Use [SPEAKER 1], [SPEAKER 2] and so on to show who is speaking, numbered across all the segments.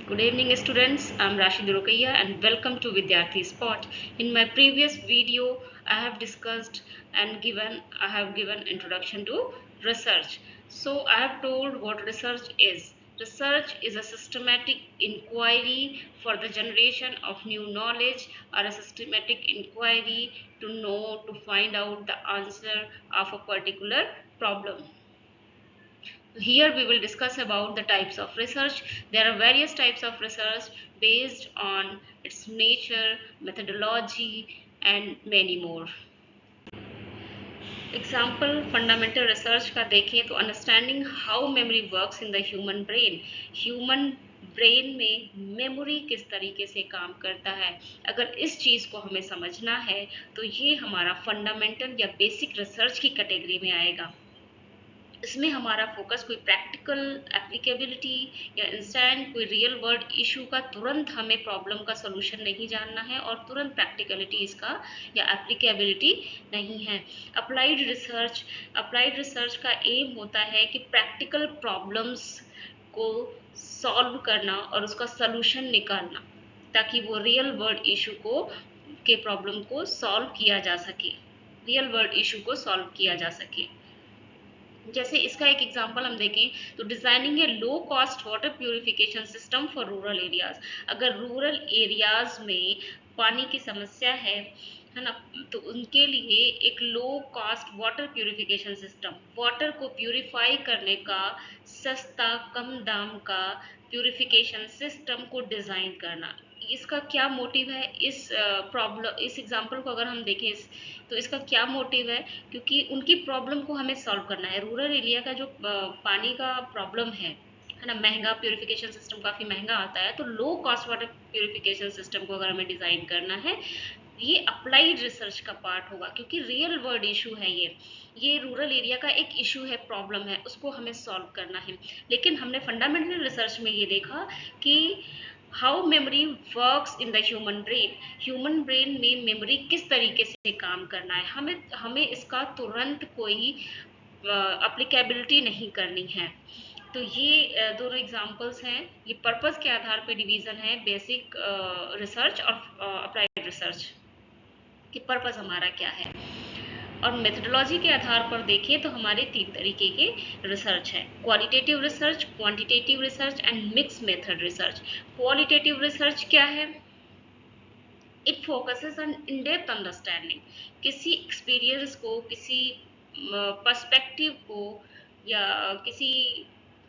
[SPEAKER 1] Good evening students, I am Rashid Rokaiya and welcome to Vidyarthi Spot. In my previous video, I have discussed and I have given introduction to research. So I have told what research is. Research is a systematic inquiry for the generation of new knowledge or a systematic inquiry to find out the answer of a particular problem. Here we will discuss about the types of research. There are various types of research based on its nature, methodology and many more. Example fundamental research का देखें तो understanding how memory works in the human brain में memory किस तरीके से काम करता है। अगर इस चीज़ को हमें समझना है तो ये हमारा फंडामेंटल या बेसिक रिसर्च की कैटेगरी में आएगा। इसमें हमारा फोकस कोई प्रैक्टिकल एप्लीकेबिलिटी या इंस्टेंट कोई रियल वर्ल्ड इशू का तुरंत हमें प्रॉब्लम का सॉल्यूशन नहीं जानना है और तुरंत प्रैक्टिकलिटी इसका या एप्लीकेबिलिटी नहीं है। अप्लाइड रिसर्च का एम होता है कि प्रैक्टिकल प्रॉब्लम्स को सॉल्व करना और उसका सॉल्यूशन निकालना ताकि वो रियल वर्ल्ड इशू के प्रॉब्लम को सॉल्व किया जा सके, रियल वर्ल्ड इशू को सॉल्व किया जा सके। जैसे इसका एक एग्जांपल हम देखें तो designing A low cost water purification system for rural areas. अगर रूरल एरियाज में पानी की समस्या है ना, तो उनके लिए एक low cost water purification system, water को प्यूरिफाई करने का सस्ता कम दाम का प्यूरिफिकेशन सिस्टम को डिज़ाइन करना। इसका क्या मोटिव है? इस एग्जांपल को अगर हम देखें तो इसका क्या मोटिव है, क्योंकि उनकी प्रॉब्लम को हमें सॉल्व करना है। रूरल एरिया का जो पानी का प्रॉब्लम है ना, महंगा प्यूरिफिकेशन सिस्टम काफ़ी महंगा आता है, तो low cost water purification system को अगर हमें डिज़ाइन करना है, ये अप्लाइड रिसर्च का पार्ट होगा क्योंकि रियल वर्ल्ड इशू है। ये रूरल एरिया का एक इशू है, प्रॉब्लम है, उसको हमें सॉल्व करना है। लेकिन हमने फंडामेंटल रिसर्च में ये देखा कि how memory works in the human brain में मेमोरी किस तरीके से काम करना है। हमें इसका तुरंत कोई अप्लीकेबिलिटी नहीं करनी है। तो ये दोनों एग्जांपल्स हैं। ये पर्पस के आधार पर डिवीज़न है, बेसिक रिसर्च और अप्लाइड रिसर्च कि पर्पस हमारा क्या है। और मेथडोलॉजी के आधार पर देखें तो हमारे 3 तरीके के रिसर्च है, qualitative research, quantitative research and mix method research. Qualitative research क्या है? It focuses on in depth understanding, किसी एक्सपीरियंस को, किसी पर्सपेक्टिव को या किसी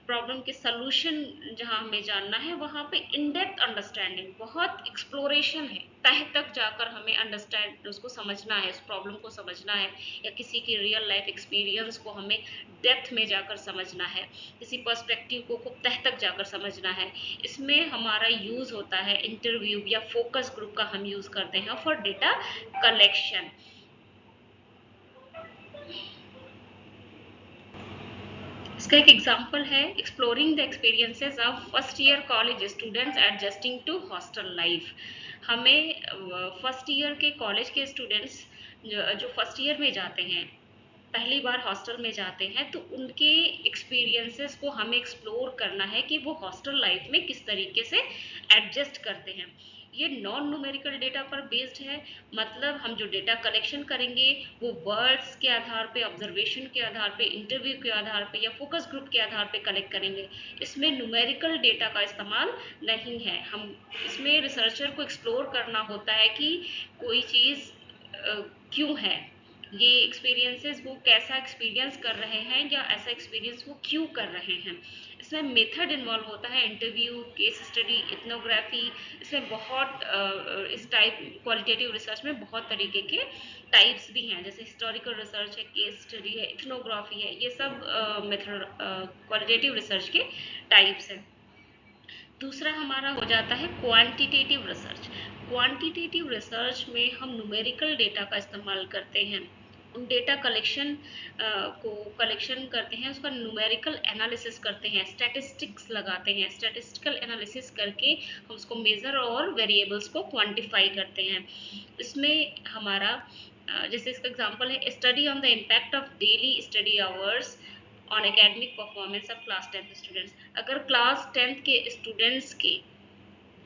[SPEAKER 1] प्रॉब्लम के सलूशन जहाँ हमें जानना है वहाँ पे इन डेप्थ अंडरस्टैंडिंग, बहुत एक्सप्लोरेशन है, तह तक जाकर हमें अंडरस्टैंड उसको समझना है, उस प्रॉब्लम को समझना है, या किसी की रियल लाइफ एक्सपीरियंस को हमें डेप्थ में जाकर समझना है, किसी पर्सपेक्टिव को खूब तह तक जाकर समझना है। इसमें हमारा यूज़ होता है इंटरव्यू या फोकस ग्रुप का हम यूज़ करते हैं फॉर डेटा कलेक्शन। इसका एक एग्जाम्पल है exploring the experiences of first year college students adjusting to hostel life. हमें फर्स्ट ईयर के कॉलेज के स्टूडेंट्स जो फर्स्ट ईयर में जाते हैं, पहली बार हॉस्टल में जाते हैं, तो उनके एक्सपीरियंसेस को हमें एक्सप्लोर करना है कि वो हॉस्टल लाइफ में किस तरीके से एडजस्ट करते हैं। ये नॉन न्यूमेरिकल डेटा पर बेस्ड है, मतलब हम जो डेटा कलेक्शन करेंगे वो वर्ड्स के आधार पे, ऑब्जर्वेशन के आधार पे, इंटरव्यू के आधार पे या फोकस ग्रुप के आधार पे कलेक्ट करेंगे। इसमें न्यूमेरिकल डेटा का इस्तेमाल नहीं है। हम इसमें रिसर्चर को एक्सप्लोर करना होता है कि कोई चीज़ क्यों है, ये एक्सपीरियंसेस वो कैसा एक्सपीरियंस कर रहे हैं या ऐसा एक्सपीरियंस वो क्यों कर रहे हैं। इसमें मेथड इन्वॉल्व होता है, इंटरव्यू, केस स्टडी, इथनोग्राफी। इसमें बहुत इस टाइप क्वालिटेटिव रिसर्च में बहुत तरीके के टाइप्स भी हैं, जैसे हिस्टोरिकल रिसर्च है, केस स्टडी है, इथनोग्राफी है, ये सब मेथड क्वालिटेटिव रिसर्च के टाइप्स हैं। दूसरा हमारा हो जाता है क्वांटिटेटिव रिसर्च। क्वांटिटेटिव रिसर्च में हम न्यूमेरिकल डेटा का इस्तेमाल करते हैं, उन डेटा को कलेक्शन करते हैं, उसका न्यूमेरिकल एनालिसिस करते हैं, स्टैटिस्टिक्स लगाते हैं, स्टैटिस्टिकल एनालिसिस करके हम उसको मेज़र और वेरिएबल्स को क्वांटिफाई करते हैं। इसमें हमारा जैसे इसका एग्जांपल है study on the impact of daily study hours on academic performance of class 10th students. अगर क्लास 10th के स्टूडेंट्स के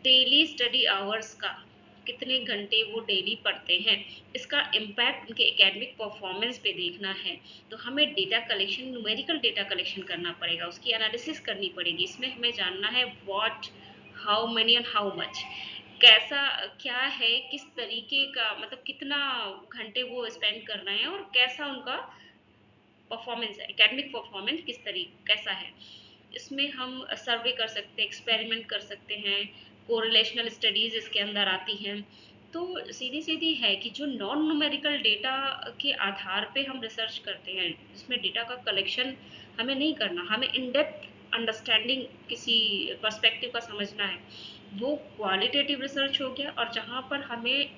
[SPEAKER 1] डेली स्टडी आवर्स का, कितने घंटे वो डेली पढ़ते हैं, इसका इम्पैक्ट उनके एकेडमिक परफॉर्मेंस पे देखना है, तो हमें data collection, numerical data collection करना पड़ेगा, उसकी एनालिसिस करनी पड़ेगी। इसमें हमें जानना है what, how many and how much, कैसा, क्या है, किस तरीके का, मतलब कितना घंटे वो स्पेंड कर रहे हैं और कैसा उनका परफॉर्मेंस है, एकेडमिक परफॉर्मेंस किस तरीके कैसा है। इसमें हम सर्वे कर सकते हैं, एक्सपेरिमेंट कर सकते हैं, कोरिलेशनल स्टडीज इसके अंदर आती हैं। तो सीधी सीधी है कि जो नॉन न्यूमेरिकल डेटा के आधार पे हम रिसर्च करते हैं, इसमें डेटा का कलेक्शन हमें नहीं करना, हमें इन डेप्थ अंडरस्टैंडिंग किसी पर्सपेक्टिव का समझना है, वो क्वालिटेटिव रिसर्च हो गया। और जहाँ पर हमें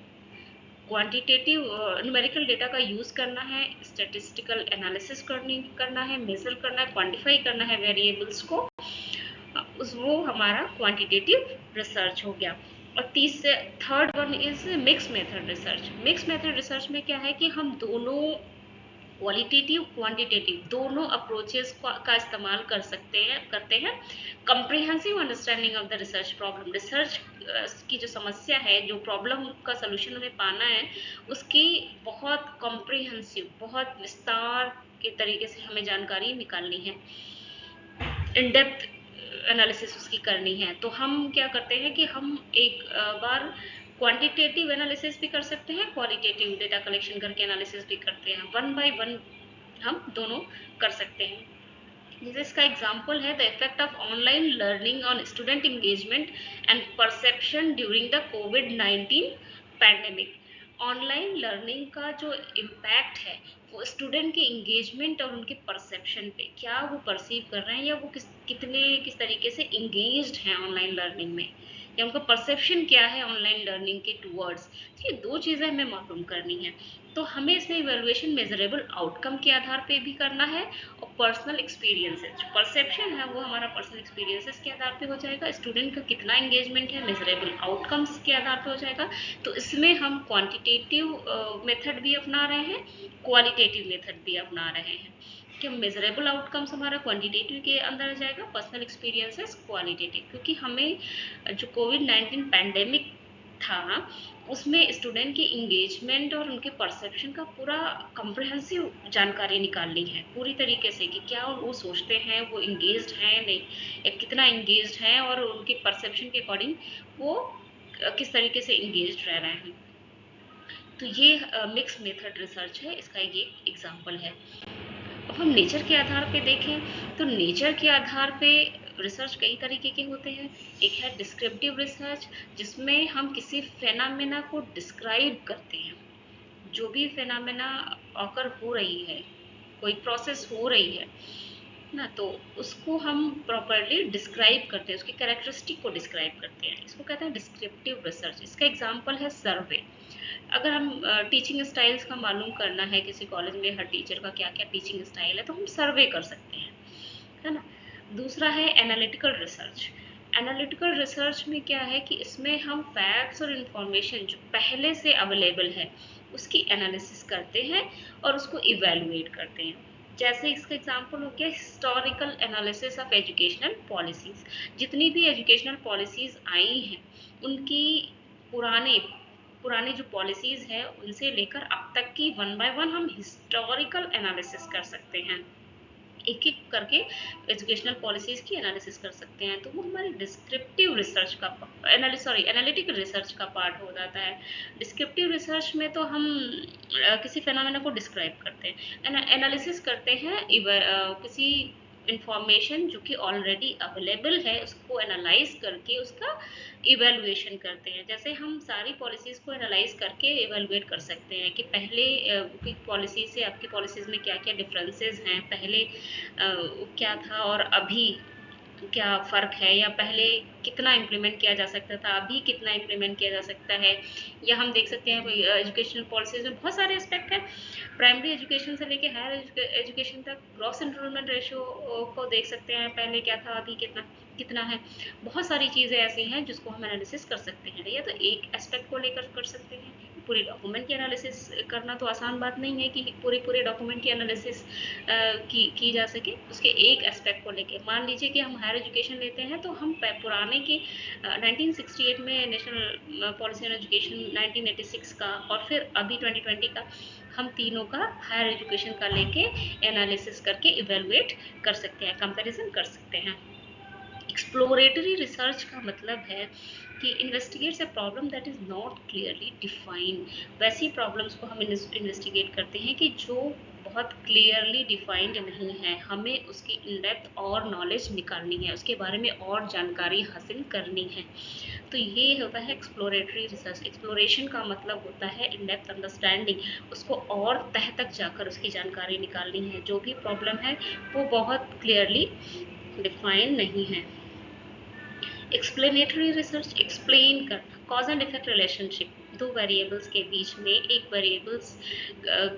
[SPEAKER 1] क्वांटिटेटिव न्यूमेरिकल डेटा का यूज़ करना है, स्टैटिस्टिकल एनालिसिस करना है, मेजर करना है, क्वांटिफाई करना है वेरिएबल्स को, उस वो हमारा क्वांटिटेटिव रिसर्च हो गया। और तीसरे third one is mix method research. Mix method research में क्या है कि हम दोनों क्वालिटेटिव क्वांटिटेटिव दोनों अप्रोचेस का इस्तेमाल कर सकते हैं, करते हैं। Comprehensive understanding of the research problem, research की जो समस्या है, जो प्रॉब्लम का सलूशन हमें पाना है, उसकी बहुत कॉम्प्रिहेंसिव, बहुत विस्तार के तरीके से हमें जानकारी निकालनी है, इन डेप्थ एनालिसिस उसकी करनी है। तो हम क्या करते हैं कि हम एक बार क्वांटिटेटिव एनालिसिस भी कर सकते हैं, क्वालिटेटिव डेटा कलेक्शन करके एनालिसिस भी करते हैं, वन बाय वन हम दोनों कर सकते हैं। जैसे इसका एग्जाम्पल है the effect of online learning on student engagement and perception during the covid pandemic. Online learning का जो इम्पैक्ट है, वो स्टूडेंट के इंगेजमेंट और उनके परसेप्शन पे, क्या वो परसीव कर रहे हैं, या वो किस तरीके से इंगेज्ड हैं ऑनलाइन लर्निंग में, या उनका परसेप्शन क्या है ऑनलाइन लर्निंग के टूवर्ड्स। ये दो चीज़ें हमें मालूम करनी है। तो हमें इसमें इवेल्युएशन मेजरेबल आउटकम के आधार पे भी करना है, और पर्सनल एक्सपीरियंसेस, जो परसेप्शन है वो हमारा पर्सनल एक्सपीरियंसेस के आधार पे हो जाएगा, स्टूडेंट का कितना एंगेजमेंट है मेजरेबल आउटकम्स के आधार पे हो जाएगा। तो इसमें हम क्वांटिटेटिव मेथड भी अपना रहे हैं, क्वालिटेटिव मेथड भी अपना रहे हैं, कि मेजरेबल आउटकम्स हमारा क्वांटिटेटिव के अंदर आ जाएगा, पर्सनल एक्सपीरियंसेस क्वालिटेटिव। क्योंकि हमें जो कोविड-19 पैंडेमिक था, उसमें स्टूडेंट की इंगेजमेंट और उनके परसेप्शन का पूरा कम्प्रिहेंसिव जानकारी निकालनी है, पूरी तरीके से, कि क्या वो सोचते हैं, वो इंगेज्ड हैं नहीं, या कितना इंगेज्ड हैं, और उनके परसेप्शन के अकॉर्डिंग वो किस तरीके से इंगेज्ड रह रहे हैं। तो ये मिक्स मेथड रिसर्च है, इसका ये एग्जाम्पल है। अब हम नेचर के आधार पे देखें, तो नेचर के आधार पे रिसर्च कई तरीके के होते हैं। एक है डिस्क्रिप्टिव रिसर्च, जिसमें हम किसी फेनामेना को डिस्क्राइब करते हैं, जो भी फेनामेना ऑकर हो रही है, कोई प्रोसेस हो रही है ना, तो उसको हम प्रॉपरली डिस्क्राइब करते हैं, उसकी कैरेक्टरिस्टिक को डिस्क्राइब करते हैं, इसको कहते हैं डिस्क्रिप्टिव रिसर्च। इसका एग्जांपल है सर्वे। अगर हम टीचिंग स्टाइल्स का मालूम करना है, किसी कॉलेज में हर टीचर का क्या क्या टीचिंग स्टाइल है, तो हम सर्वे कर सकते हैं, है ना। दूसरा है एनालिटिकल रिसर्च। एनालिटिकल रिसर्च में क्या है कि इसमें हम फैक्ट्स और इंफॉर्मेशन जो पहले से अवेलेबल है, उसकी एनालिसिस करते हैं और उसको इवेलुएट करते हैं। जैसे इसका एग्जांपल हो गया historical analysis of educational policies. जितनी भी एजुकेशनल पॉलिसीज आई हैं, उनकी पुराने पुराने जो पॉलिसीज है, उनसे लेकर अब तक की वन बाय वन हम हिस्टोरिकल एनालिसिस कर सकते हैं, एक एक करके एजुकेशनल पॉलिसीज की एनालिसिस कर सकते हैं। तो वो हमारी डिस्क्रिप्टिव रिसर्च का एनालिटिकल रिसर्च का पार्ट हो जाता है। डिस्क्रिप्टिव रिसर्च में तो हम किसी फेनोमेना को डिस्क्राइब करते हैं, एनालिसिस करते हैं किसी इंफॉर्मेशन जो कि ऑलरेडी अवेलेबल है, उसको एनालाइज करके उसका इवेलुएशन करते हैं। जैसे हम सारी पॉलिसीज़ को एनालाइज करके इवेलुएट कर सकते हैं कि पहले की पॉलिसी से आपकी पॉलिसीज़ में क्या क्या डिफरेंसेस हैं, पहले क्या था और अभी क्या फ़र्क है, या पहले कितना इम्प्लीमेंट किया जा सकता था, अभी कितना इम्प्लीमेंट किया जा सकता है। या हम देख सकते हैं एजुकेशनल पॉलिसीज़ में बहुत सारे एस्पेक्ट हैं, प्राइमरी एजुकेशन से लेके हायर एजुकेशन तक ग्रॉस एनरोलमेंट रेशियो को देख सकते हैं, पहले क्या था अभी कितना कितना है। बहुत सारी चीज़ें ऐसी हैं जिसको हम एनालिसिस कर सकते हैं, या तो एक एस्पेक्ट को लेकर कर सकते हैं, पूरी डॉक्यूमेंट की एनालिसिस करना तो आसान बात नहीं है कि पूरे डॉक्यूमेंट की एनालिसिस की जा सके उसके एक एस्पेक्ट को लेके। मान लीजिए कि हम हायर एजुकेशन लेते हैं तो हम पुराने की 1968 में नेशनल पॉलिसी ऑन एजुकेशन 1986 का और फिर अभी 2020 का, हम तीनों का हायर एजुकेशन का लेके एनालिसिस करके इवेलुएट कर सकते हैं, कंपैरिजन कर सकते हैं। एक्सप्लोरेटरी रिसर्च का मतलब है कि investigates a problem that is not clearly defined. वैसी प्रॉब्लम्स को हम इन्वेस्टिगेट करते हैं कि जो बहुत क्लियरली डिफाइंड नहीं है, हमें उसकी इन डेप्थ और नॉलेज निकालनी है, उसके बारे में और जानकारी हासिल करनी है। तो ये होता है एक्सप्लोरेटरी रिसर्च। एक्सप्लोरेशन का मतलब होता है इन डेप्थ अंडरस्टैंडिंग, उसको और तह तक जाकर उसकी जानकारी निकालनी है। जो भी प्रॉब्लम है वो बहुत क्लियरली डिफाइन नहीं है। एक्सप्लेनेटरी रिसर्च, एक्सप्लेन करना, कॉज एंड इफेक्ट रिलेशनशिप, दो वेरिएबल्स के बीच में एक वेरिएबल्स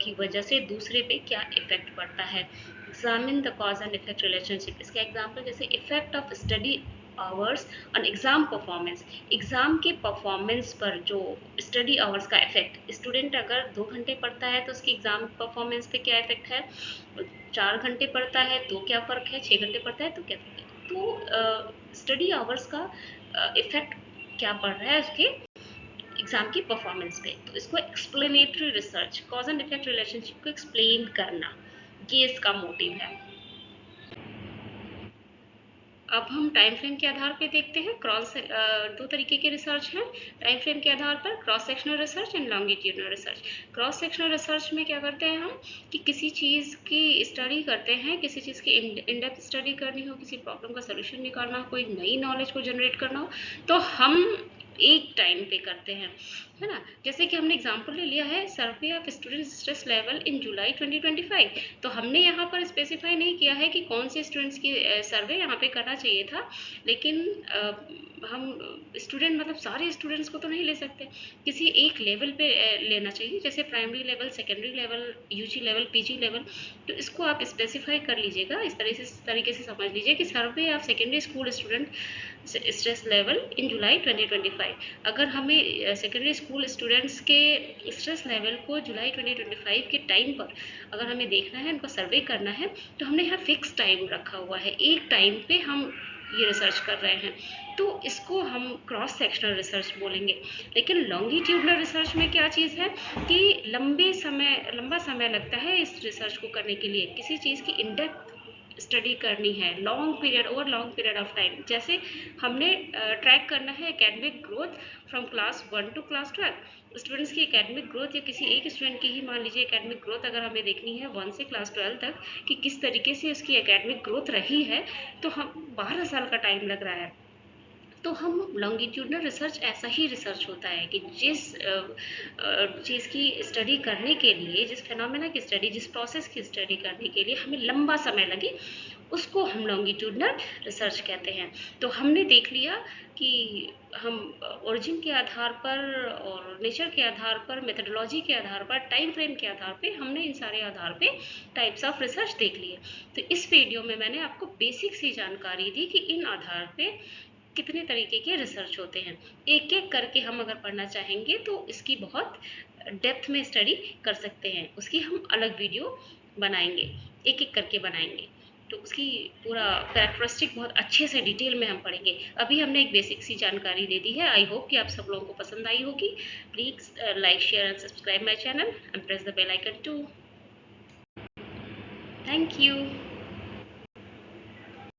[SPEAKER 1] की वजह से दूसरे पे क्या इफेक्ट पड़ता है। Examine the cause and effect relationship, इसका एग्जाम्पल जैसे effect of study hours on exam performance, exam के परफॉर्मेंस पर जो स्टडी आवर्स का इफेक्ट, स्टूडेंट अगर 2 घंटे पढ़ता है तो उसकी एग्जाम परफॉर्मेंस पे क्या इफेक्ट है, 4 घंटे पढ़ता है तो क्या फ़र्क है, 6 घंटे पढ़ता है तो क्या फ़र्क है। तो स्टडी आवर्स का इफेक्ट क्या पड़ रहा है उसके एग्जाम की परफॉर्मेंस पे। तो इसको explanatory research, cause and effect relationship को एक्सप्लेन करना, ये इसका मोटिव है। अब हम टाइम फ्रेम के आधार पे देखते हैं। दो तरीके के रिसर्च हैं टाइम फ्रेम के आधार पर, cross sectional research and longitudinal research. Cross sectional research में क्या करते हैं हम कि किसी चीज़ की स्टडी करते हैं, किसी चीज़ की इन डेप्थ स्टडी करनी हो, किसी प्रॉब्लम का सोल्यूशन निकालना हो, कोई नई नॉलेज को जनरेट करना हो, तो हम एक टाइम पे करते हैं, है ना। जैसे कि हमने एग्जांपल ले लिया है survey of student stress level in July 2025, तो हमने यहाँ पर स्पेसिफाई नहीं किया है कि कौन से स्टूडेंट्स की सर्वे यहाँ पे करना चाहिए था, लेकिन हम स्टूडेंट मतलब सारे स्टूडेंट्स को तो नहीं ले सकते, किसी एक लेवल पे लेना चाहिए, जैसे primary level, secondary level, UG level, PG level. तो इसको आप स्पेसिफाई कर लीजिएगा, इस तरीके से समझ लीजिए कि survey of secondary school student stress level in July 2025। अगर हमें सेकेंडरी स्कूल स्टूडेंट्स के स्ट्रेस लेवल को जुलाई 2025 के टाइम पर अगर हमें देखना है, उनको सर्वे करना है, तो हमने यहाँ फिक्स टाइम रखा हुआ है, एक टाइम पे हम ये रिसर्च कर रहे हैं, तो इसको हम क्रॉस सेक्शनल रिसर्च बोलेंगे। लेकिन लॉन्गिट्यूडनल रिसर्च में क्या चीज़ है कि लंबा समय लगता है इस रिसर्च को करने के लिए, किसी चीज़ की इन डेप्थ स्टडी करनी है, लॉन्ग पीरियड ऑफ टाइम। जैसे हमने ट्रैक करना है academic growth from class 1 to class 12, students की एकेडमिक ग्रोथ या किसी एक स्टूडेंट की ही मान लीजिए एकेडमिक ग्रोथ अगर हमें देखनी है 1 से क्लास 12 तक कि किस तरीके से उसकी एकेडमिक ग्रोथ रही है, तो हम 12 साल का टाइम लग रहा है। तो हम लॉन्गिट्यूडनल रिसर्च ऐसा ही रिसर्च होता है कि जिस चीज़ की स्टडी करने के लिए, जिस फिनोमेना की स्टडी, जिस प्रोसेस की स्टडी करने के लिए हमें लंबा समय लगे, उसको हम लॉन्गिट्यूडनल रिसर्च कहते हैं। तो हमने देख लिया कि हम ओरिजिन के आधार पर और नेचर के आधार पर, मेथडोलॉजी के आधार पर, टाइम फ्रेम के आधार पे, हमने इन सारे आधार पे टाइप्स ऑफ रिसर्च देख लिए। तो इस वीडियो में मैंने आपको बेसिक सी जानकारी दी कि इन आधार पे कितने तरीके के रिसर्च होते हैं। एक एक करके हम अगर पढ़ना चाहेंगे तो इसकी बहुत डेप्थ में स्टडी कर सकते हैं, उसकी हम अलग वीडियो बनाएंगे, एक एक करके बनाएंगे, तो उसकी पूरा कैरेक्टरिस्टिक बहुत अच्छे से डिटेल में हम पढ़ेंगे। अभी हमने एक बेसिक सी जानकारी दे दी है, आई होप कि आप सब लोगों को पसंद आई होगी। Please like, share and subscribe my channel and press the bell icon too. Thank you.